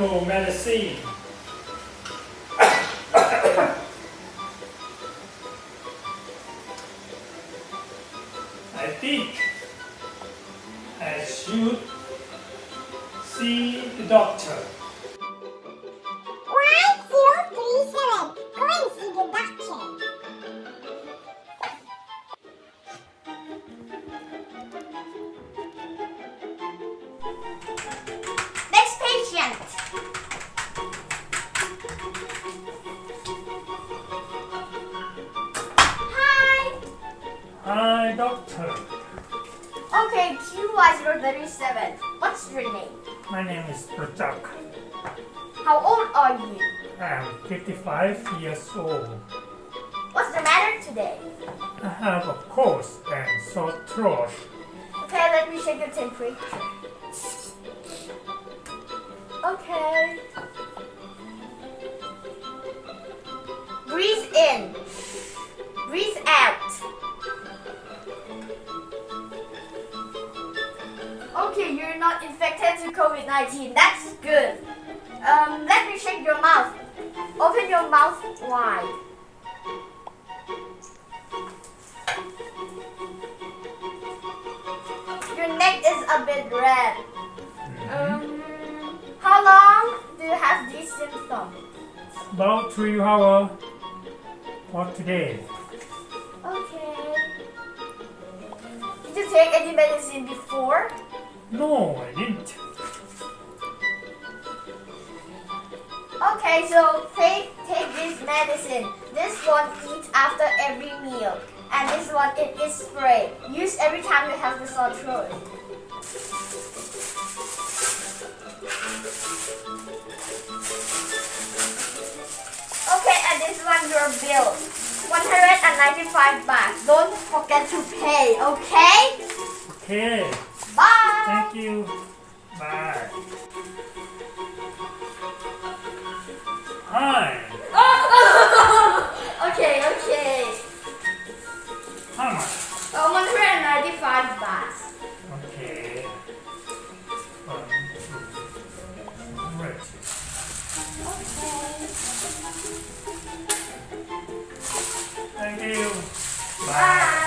no medicine. I think I should see the doctor. 1037. Go and see the doctor. Next patient. Hi. Hi, doctor. Okay, QY037. What's your name? My name is Rajak. How old are you? I'm 55 years old. What's the matter today? I have a cold and sore throat. Okay, let me check your temperature. Okay. Breathe in. Breathe out. Okay, you're not infected to COVID-19. That's good. Let me check your mouth. Open your mouth wide. Your neck is a bit red. How long do you have these symptoms? About 3 hours for today. Okay. Did you take any medicine before? No, I didn't. Okay, so take this medicine. This one eat after every meal. And this one it is spray. Use every time you have the sore throat. Okay, and this one your bill. 195 baht. Don't forget to pay, okay? Okay, Bye! thank you. Bye. Hi. Okay. How much? 195 baht. Okay. 1, 2, right. Okay. Thank you. Bye.